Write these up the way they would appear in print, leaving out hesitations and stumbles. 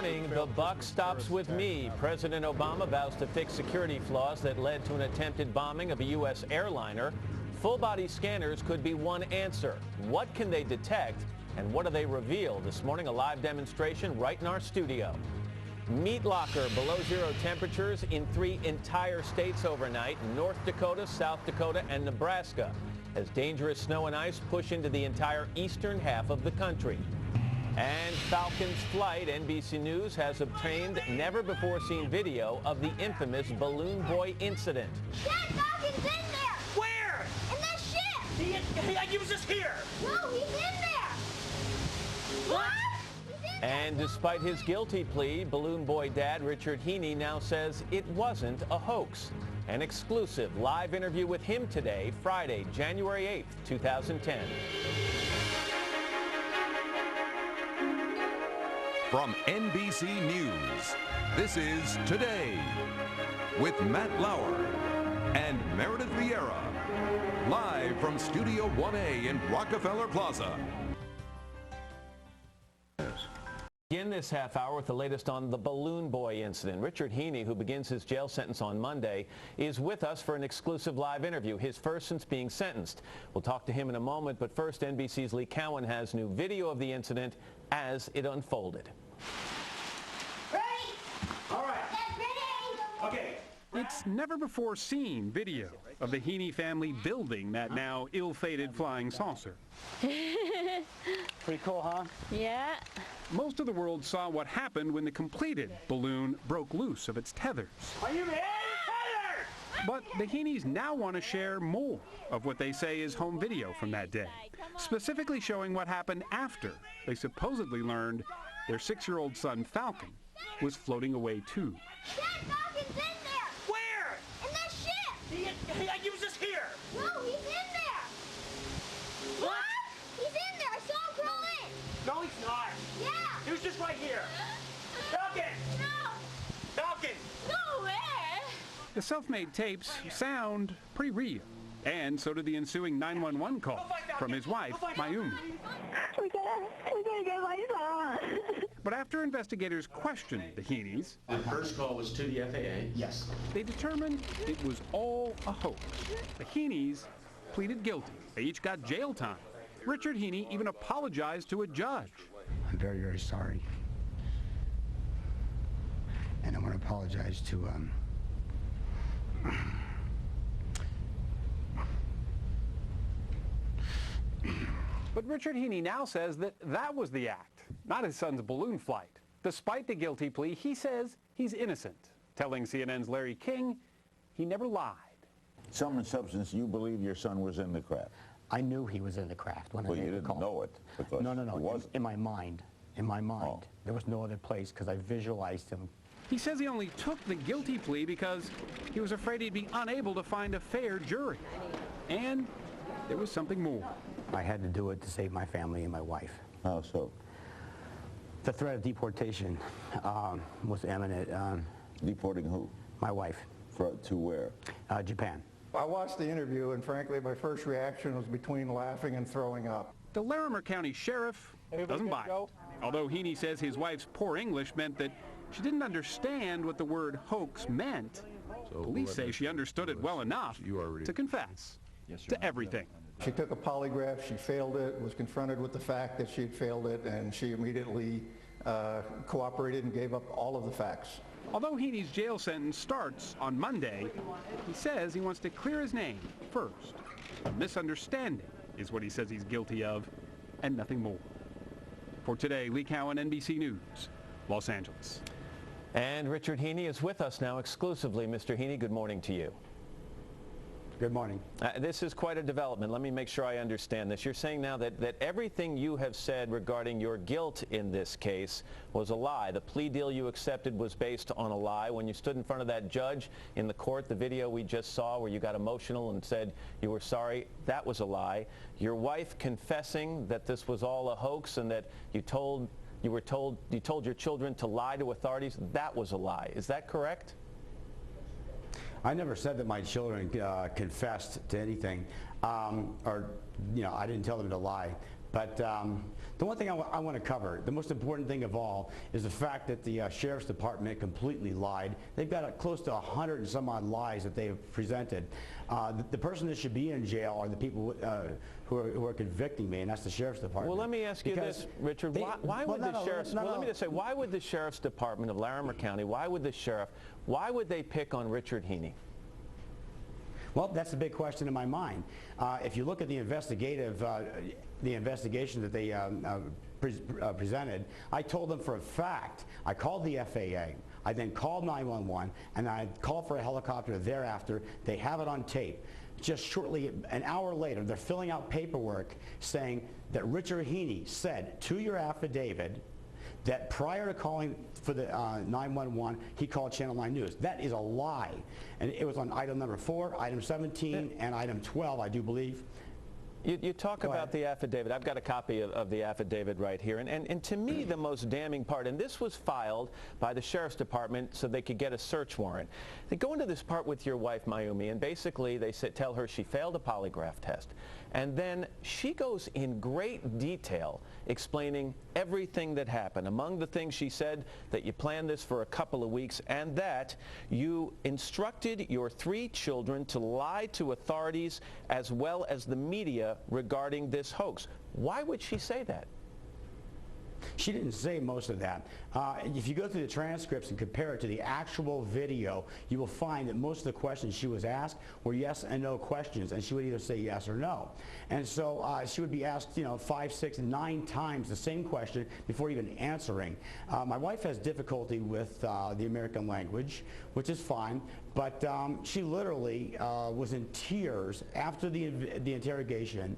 morning, the buck stops with me. President Obama vows to fix security flaws that led to an attempted bombing of a U.S. airliner. Full-body scanners could be one answer. What can they detect, and what do they reveal? This morning, a live demonstration right in our studio. Meat locker below zero temperatures in 3 entire states overnight: North Dakota, South Dakota, and Nebraska, as dangerous snow and ice push into the entire eastern half of the country. And Falcon's flight, NBC News has obtained never-before-seen video of the infamous Balloon Boy incident. Dad, Falcon's in there! Where? In the ship! He was just here! No, he's in there! What? He's in there. And despite his guilty plea, Balloon Boy dad Richard Heene now says it wasn't a hoax. An exclusive live interview with him today, Friday, January 8th, 2010. From NBC News, this is Today with Matt Lauer and Meredith Vieira, live from Studio 1A in Rockefeller Plaza. Begin this half hour with the latest on the Balloon Boy incident. Richard Heene, who begins his jail sentence on Monday, is with us for an exclusive live interview, his first since being sentenced. We'll talk to him in a moment, but first, NBC's Lee Cowan has new video of the incident as it unfolded. Ready? All right. That's ready! Okay. It's never-before-seen video of the Heene family building that now ill-fated flying saucer. Pretty cool, huh? Yeah. Most of the world saw what happened when the completed balloon broke loose of its tethers. Are you ready, Tyler? But the Heenes now want to share more of what they say is home video from that day, specifically showing what happened after they supposedly learned their 6-year-old son, Falcon, was floating away too. Dad, Falcon's in there! Where? In the ship! He was just here! No, he's in there! What? He's in there! I saw him crawl in! No, he's not. Yeah! He was just right here. Falcon! No! Falcon! No way! The self-made tapes sound pretty real, and so did the ensuing 911 call from his wife, Mayumi. We gotta get my son! But after investigators questioned the Heenes, The first call was to the FAA. Yes. they determined it was all a hoax. The Heenes pleaded guilty. They each got jail time. Richard Heene even apologized to a judge. I'm very, very sorry. And I want to apologize to, But Richard Heene now says that that was the act, not his son's balloon flight. Despite the guilty plea, he says he's innocent, telling CNN's Larry King he never lied. Sum and substance, you believe your son was in the craft? I knew he was in the craft when I Well, made you the didn't call. know it because No. he wasn't. In my mind. In my mind. Oh. There was no other place because I visualized him. He says he only took the guilty plea because he was afraid he'd be unable to find a fair jury. And there was something more. I had to do it to save my family and my wife. How so? The threat of deportation was imminent. Deporting who? My wife, To where? Japan. I watched the interview, and frankly, my first reaction was between laughing and throwing up. The Larimer County Sheriff doesn't buy it. Although Heene says his wife's poor English meant that she didn't understand what the word hoax meant, police say she understood it well enough to confess to everything. She took a polygraph, she failed it, was confronted with the fact that she had failed it, and she immediately cooperated and gave up all of the facts. Although Heene's jail sentence starts on Monday, he says he wants to clear his name first. A misunderstanding is what he says he's guilty of, and nothing more. For Today, Lee Cowan, NBC News, Los Angeles. And Richard Heene is with us now exclusively. Mr. Heene, good morning to you. Good morning. This is quite a development. Let me make sure I understand this. You're saying now that everything you have said regarding your guilt in this case was a lie. The plea deal you accepted was based on a lie. When you stood in front of that judge in the court, the video we just saw where you got emotional and said you were sorry, that was a lie. Your wife confessing that this was all a hoax and that you told your children to lie to authorities, that was a lie. Is that correct? I never said that my children confessed to anything, or, I didn't tell them to lie. But the one thing I want to cover, the most important thing of all, is the fact that the Sheriff's Department completely lied. They've got close to 100 and some odd lies that they've presented. The person that should be in jail are the people who are convicting me, and that's the Sheriff's Department. Well, let me ask you this, Richard. Why would the Sheriff's... Well, let me just say, why would the Sheriff's Department of Larimer County, why would they pick on Richard Heene? Well, that's the big question in my mind. If you look at the investigation that they presented, I told them for a fact. I called the FAA. I then called 911, and I called for a helicopter thereafter. They have it on tape. Just shortly, an hour later, they're filling out paperwork saying that Richard Heene said to your affidavit that prior to calling for the 911, he called Channel 9 News. That is a lie. And it was on item number 4, item 17, and item 12, I do believe. You talk about the affidavit. I've got a copy of the affidavit right here. And to me, the most damning part, and this was filed by the Sheriff's Department so they could get a search warrant. They go into this part with your wife, Mayumi, and basically they tell her she failed a polygraph test. And then she goes in great detail explaining everything that happened. Among the things she said, that you planned this for a couple of weeks and that you instructed your 3 children to lie to authorities as well as the media regarding this hoax. Why would she say that? She didn't say most of that. If you go through the transcripts and compare it to the actual video, you will find that most of the questions she was asked were yes and no questions, and she would either say yes or no. And so she would be asked, 5, 6, 9 times the same question before even answering. My wife has difficulty with the American language, which is fine, but she literally was in tears after the interrogation.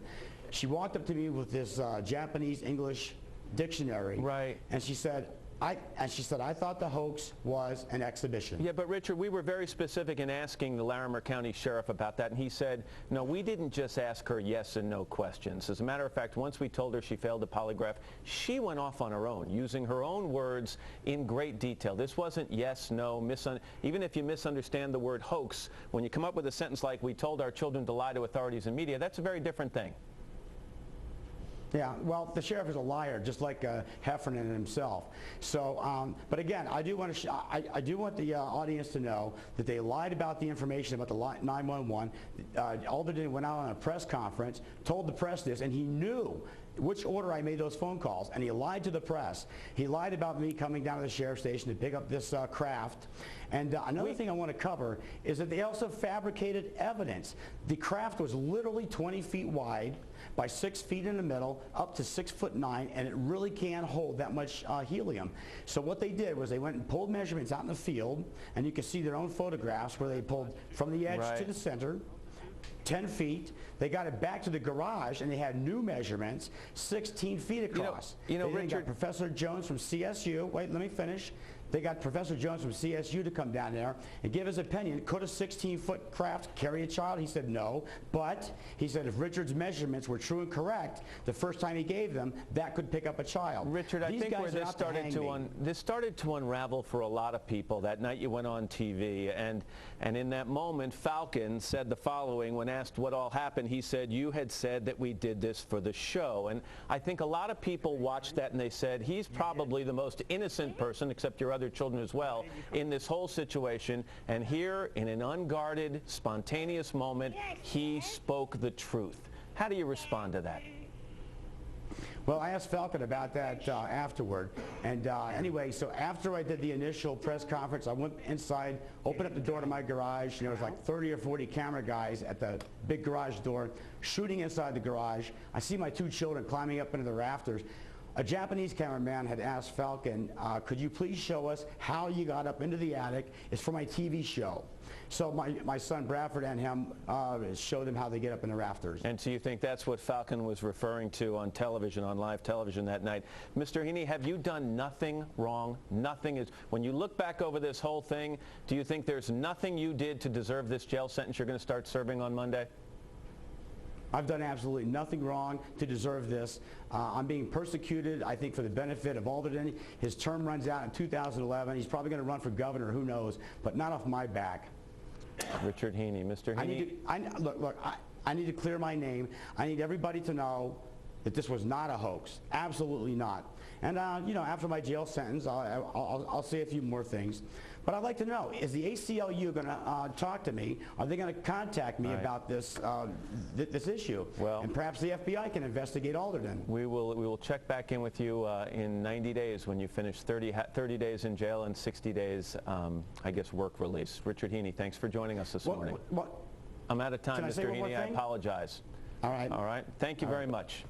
She walked up to me with this Japanese-English dictionary, right? And she said, I thought the hoax was an exhibition. Yeah, but Richard, we were very specific in asking the Larimer County Sheriff about that, and he said, no, we didn't just ask her yes and no questions. As a matter of fact, once we told her she failed the polygraph, she went off on her own, using her own words in great detail. This wasn't yes, no, even if you misunderstand the word hoax, when you come up with a sentence like, we told our children to lie to authorities and media, that's a very different thing. Yeah, well, the sheriff is a liar, just like Heffernan himself. So, but again, I do want the audience to know that they lied about the information about the 911. Alderton went out on a press conference, told the press this, and he knew which order I made those phone calls, and he lied to the press. He lied about me coming down to the sheriff's station to pick up this craft. And another thing I want to cover is that they also fabricated evidence. The craft was literally 20 feet wide by 6 feet in the middle, up to 6'9", and it really can't hold that much helium. So what they did was they went and pulled measurements out in the field, and you can see their own photographs where they pulled from the edge to the center, 10 feet. They got it back to the garage, and they had new measurements, 16 feet across. Richard, got Professor Jones from CSU. Wait, let me finish. They got Professor Jones from CSU to come down there and give his opinion. Could a 16-foot craft carry a child? He said no, but he said if Richard's measurements were true and correct, the first time he gave them, that could pick up a child. Richard, I think where this started to unravel for a lot of people, that night you went on TV, and in that moment, Falcon said the following. When asked what all happened, he said, you had said that we did this for the show. And I think a lot of people watched that and they said, he's probably the most innocent person, except your other children as well, in this whole situation. And here, in an unguarded, spontaneous moment, he spoke the truth. How do you respond to that? Well, I asked Falcon about that afterward. And anyway, so after I did the initial press conference, I went inside, opened up the door to my garage, and there was like 30 or 40 camera guys at the big garage door shooting inside the garage. I see my 2 children climbing up into the rafters. A Japanese cameraman had asked Falcon, could you please show us how you got up into the attic? It's for my TV show. So my son Bradford and him showed him how they get up in the rafters. And so you think that's what Falcon was referring to on television, on live television that night. Mr. Heene, have you done nothing wrong? Nothing is, when you look back over this whole thing, do you think there's nothing you did to deserve this jail sentence you're going to start serving on Monday? I've done absolutely nothing wrong to deserve this. I'm being persecuted, I think, for the benefit of Alderton. His term runs out in 2011. He's probably going to run for governor, who knows, but not off my back. Richard Heene. Mr. Heene. Look, I need to clear my name. I need everybody to know that this was not a hoax. Absolutely not. And, you know, after my jail sentence, I'll say a few more things. But I'd like to know, is the ACLU going to talk to me? Are they going to contact me about this this issue? Well, and perhaps the FBI can investigate Alderton. We will check back in with you in 90 days when you finish 30 days in jail and 60 days, I guess, work release. Richard Heene, thanks for joining us this morning. I'm out of time, Mr. Heene. I apologize. All right. All right. Thank you very much.